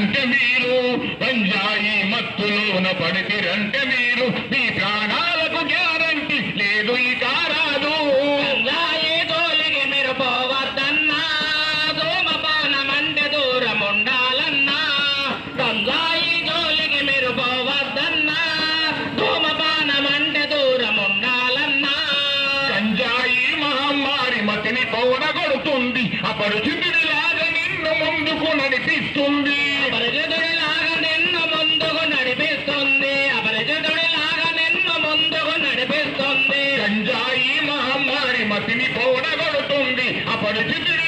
పడితిరంటే మీరు, గంజాయి మత్తులోన పడితిరంటే మీరు, మీ ప్రాణాలకు గ్యారంటీ లేదు ఇక రాదు. గంజాయి జోలికి మీరు పోవద్దన్నా, ధూమపానమంటే దూరం ఉండాలన్నా. గంజాయి జోలికి మీరు పోవద్దన్నా, ధూమపానమంటే దూరం ఉండాలన్నా. గంజాయి మహమ్మారి మతిని పౌడగొడుతుంది, అపరిచితుడిలాగా నిన్ను ముందుకు నడిపిస్తుంది. అపరిచితుడిలాగా నిన్ను ముందుకు నడిపిస్తుంది. అపరిచితుడిలాగా నిన్ను ముందుకు నడిపిస్తుంది. గంజాయి మహమ్మారి మతిని పౌడగొడుతుంది, అపరిచితుడి